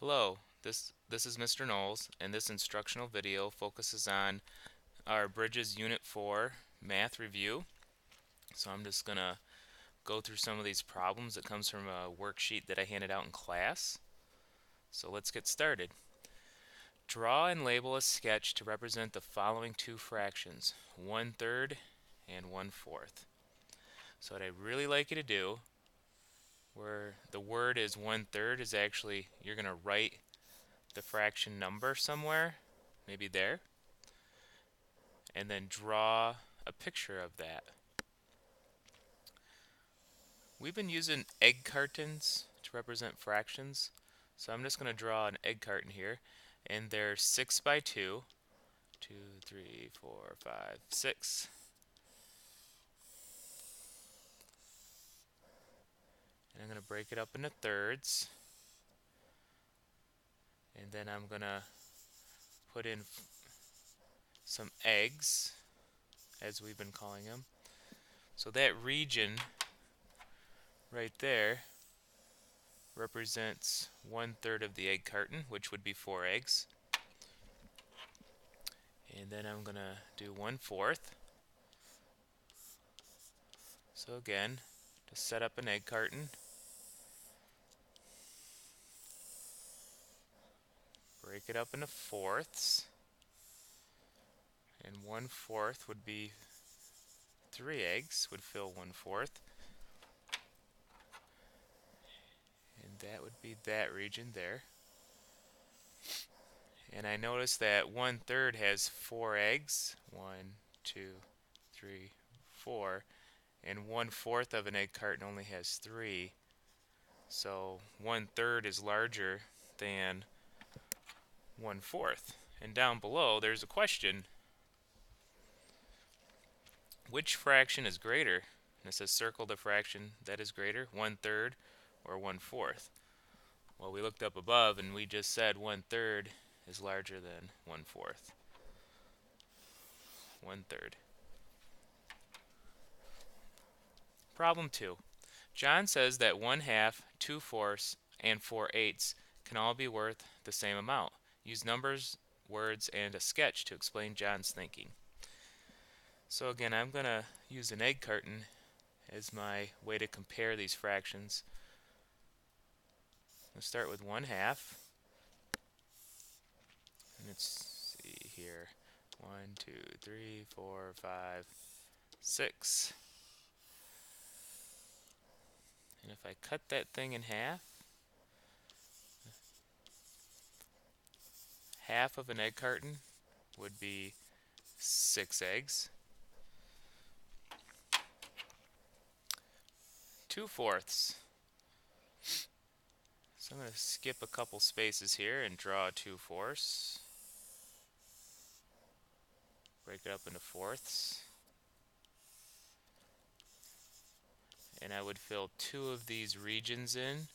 Hello, this is Mr. Knowles, and this instructional video focuses on our Bridges Unit 4 math review. So I'm just going to go through some of these problems that comes from a worksheet that I handed out in class. So let's get started. Draw and label a sketch to represent the following two fractions, 1/3 and 1/4. So what I'd really like you to do, where the word is 1/3, is actually you're going to write the fraction number somewhere, maybe there, and then draw a picture of that. We've been using egg cartons to represent fractions, so I'm just going to draw an egg carton here, and they're 6 by 2, 2, 3, 4, 5, 6. And I'm going to break it up into thirds, and then I'm going to put in some eggs, as we've been calling them. So that region right there represents 1/3 of the egg carton, which would be 4 eggs. And then I'm going to do 1/4. So again, to set up an egg carton, break it up into fourths, and 1/4 would be 3 eggs, would fill 1/4. And that would be that region there. And I notice that 1/3 has 4 eggs, 1, 2, 3, 4, and 1/4 of an egg carton only has 3. So 1/3 is larger than 1/4. And down below there's a question: which fraction is greater? And it says circle the fraction that is greater, 1/3 or 1/4. Well, we looked up above and we just said 1/3 is larger than 1/4. 1/3. Problem 2. John says that 1/2, 2/4, and 4/8 can all be worth the same amount. Use numbers, words, and a sketch to explain John's thinking. So again, I'm going to use an egg carton as my way to compare these fractions. Let's start with 1/2. Let's see here. 1, 2, 3, 4, 5, 6. And if I cut that thing in half, half of an egg carton would be 6 eggs. 2/4. So I'm going to skip a couple spaces here and draw 2/4. Break it up into fourths. And I would fill 2 of these regions in,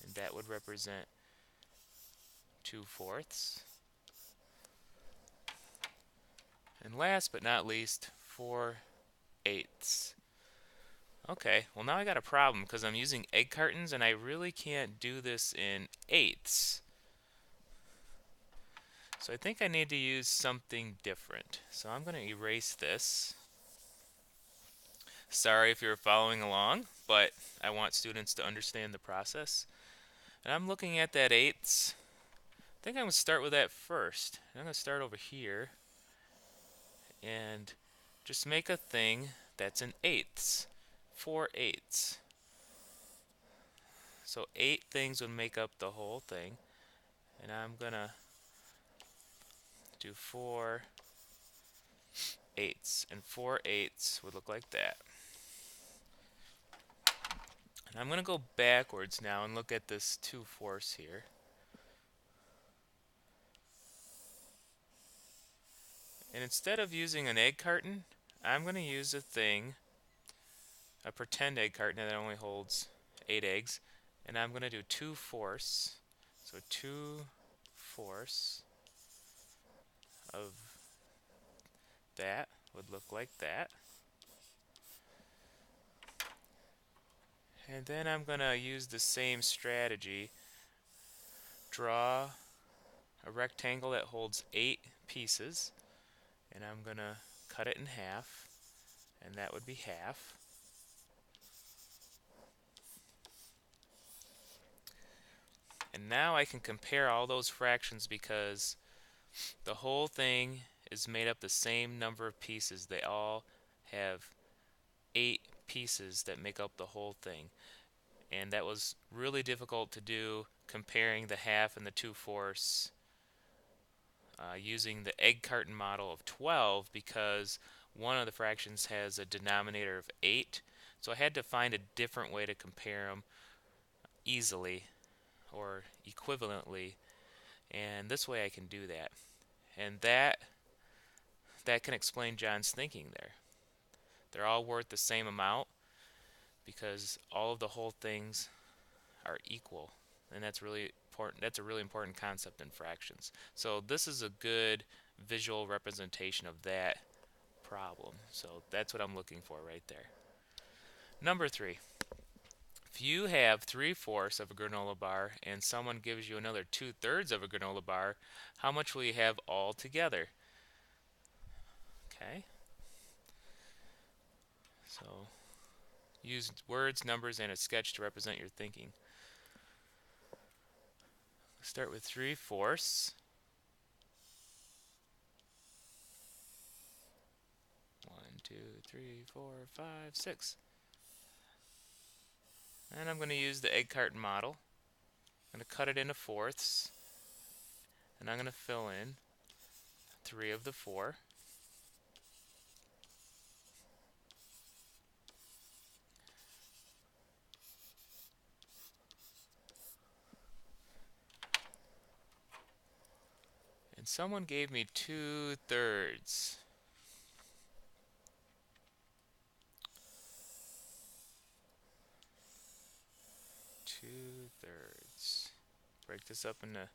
and that would represent 2/4. And last but not least, 4/8. Okay, well now I got a problem because I'm using egg cartons and I really can't do this in eighths. So I think I need to use something different. So I'm going to erase this. Sorry if you're following along, but I want students to understand the process. And I'm looking at that eighths. I think I'm going to start with that first. I'm going to start over here and just make a thing that's in eighths. 4/8. So 8 things would make up the whole thing. And I'm going to do 4/8. And 4/8 would look like that. And I'm going to go backwards now and look at this 2/4 here. And instead of using an egg carton, I'm going to use a pretend egg carton that only holds 8 eggs. And I'm going to do 2/4. So 2/4 of that would look like that. And then I'm going to use the same strategy draw a rectangle that holds 8 pieces, and I'm going to cut it in half, and that would be half. And now I can compare all those fractions because the whole thing is made up the same number of pieces. They all have 8 pieces that make up the whole thing. And that was really difficult to do comparing the half and the 2/4 using the egg carton model of 12 because one of the fractions has a denominator of 8. So I had to find a different way to compare them easily or equivalently, and this way I can do that. And that can explain John's thinking there. They're all worth the same amount because all of the whole things are equal, and that's really important. That's a really important concept in fractions. So this is a good visual representation of that problem. So that's what I'm looking for right there. Number 3. If you have 3/4 of a granola bar and someone gives you another 2/3 of a granola bar, how much will you have all together? Okay. So use words, numbers, and a sketch to represent your thinking. Start with 3/4. 1, 2, 3, 4, 5, 6. And I'm going to use the egg carton model. I'm going to cut it into fourths, and I'm going to fill in 3 of the 4. And someone gave me 2/3. 2/3. Break this up into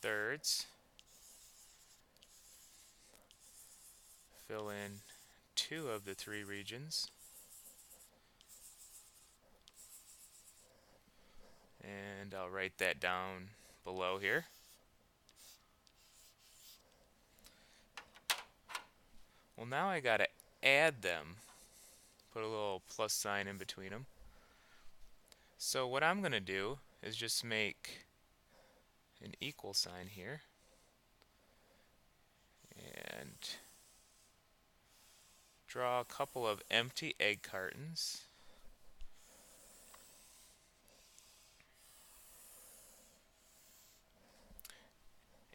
thirds. Fill in 2 of the 3 regions. And I'll write that down below here. Well, now I got to add them. Put a little plus sign in between them. So what I'm going to do is just make an equal sign here. And draw a couple of empty egg cartons.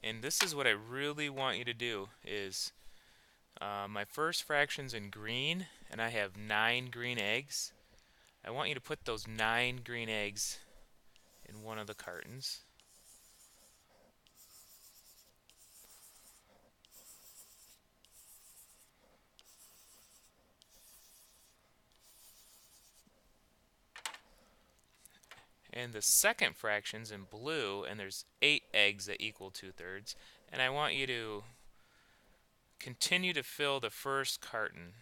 And this is what I really want you to do is my first fraction's in green and I have 9 green eggs. I want you to put those 9 green eggs in one of the cartons. And the second fraction's in blue and there's 8 eggs that equal 2/3. And I want you to continue to fill the first carton.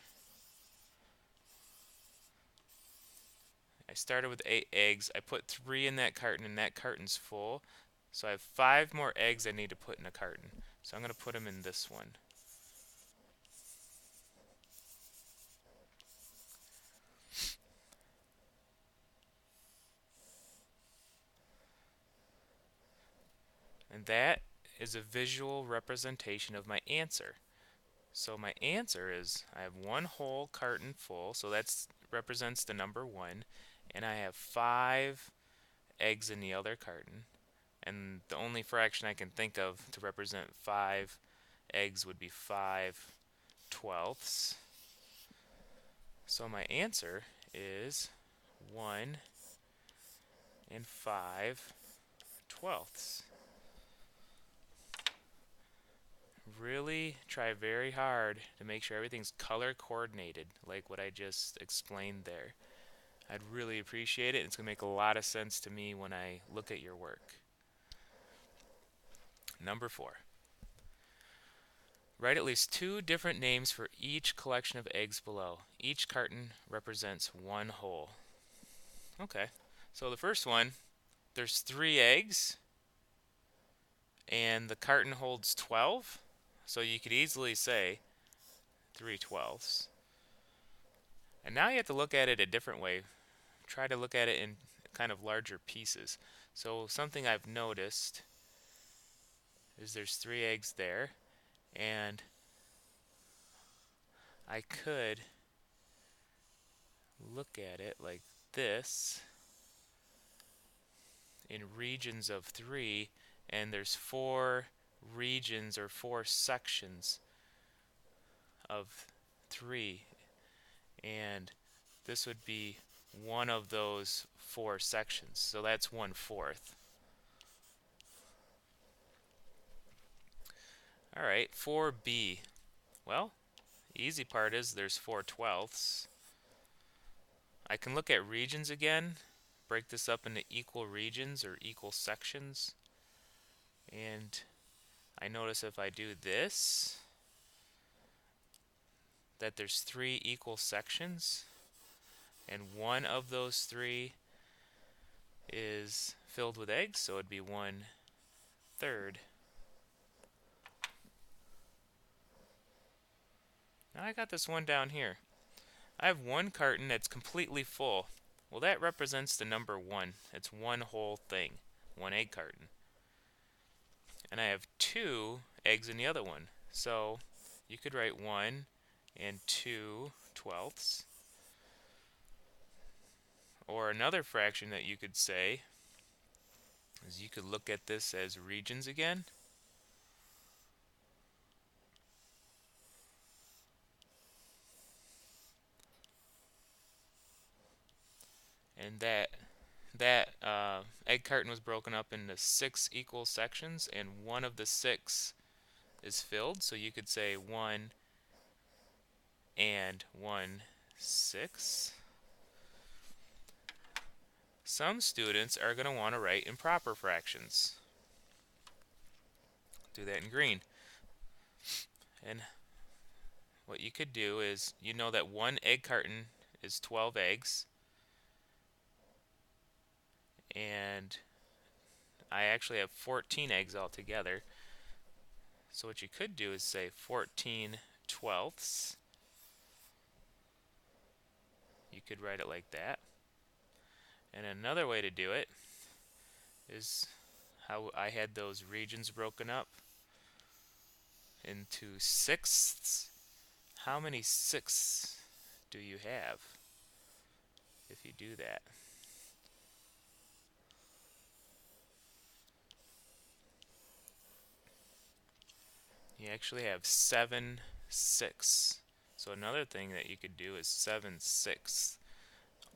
I started with 8 eggs. I put 3 in that carton and that carton's full. So I have 5 more eggs I need to put in a carton. So I'm going to put them in this one. And that is a visual representation of my answer. So my answer is I have 1 whole carton full, so that represents the number 1, and I have 5 eggs in the other carton. And the only fraction I can think of to represent 5 eggs would be 5/12. So my answer is 1 and 5/12. Really try very hard to make sure everything's color coordinated, like what I just explained there. I'd really appreciate it. It's going to make a lot of sense to me when I look at your work. Number 4. Write at least 2 different names for each collection of eggs below. Each carton represents 1 whole. Okay, so the first one, there's 3 eggs, and the carton holds 12, so you could easily say 3/12. And now you have to look at it a different way. Try to look at it in kind of larger pieces. So something I've noticed is there's 3 eggs there, and I could look at it like this in regions of 3, and there's 4 regions or 4 sections of 3, and this would be one of those 4 sections, so that's 1/4. Alright, 4b. Well, the easy part is there's 4/12. I can look at regions again, break this up into equal regions or equal sections, and I notice if I do this, that there's 3 equal sections, and one of those 3 is filled with eggs, so it'd be 1/3. Now I got this one down here. I have one carton that's completely full. Well, that represents the number 1. It's one whole thing, one egg carton. And I have 2 eggs in the other one. So you could write 1 and 2/12. Or another fraction that you could say is you could look at this as regions again. And that egg carton was broken up into 6 equal sections, and one of the 6 is filled, so you could say 1 and 1/6. Some students are going to want to write improper fractions. Do that in green. And what you could do is, you know that one egg carton is 12 eggs, and I actually have 14 eggs altogether. So what you could do is say 14/12. You could write it like that. And another way to do it is how I had those regions broken up into sixths. How many sixths do you have if you do that? You actually have 7/6. So another thing that you could do is 7/6.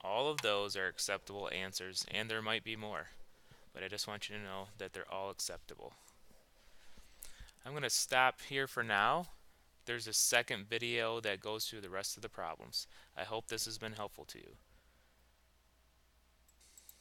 All of those are acceptable answers, and there might be more, but I just want you to know that they're all acceptable. I'm going to stop here for now. There's a second video that goes through the rest of the problems. I hope this has been helpful to you.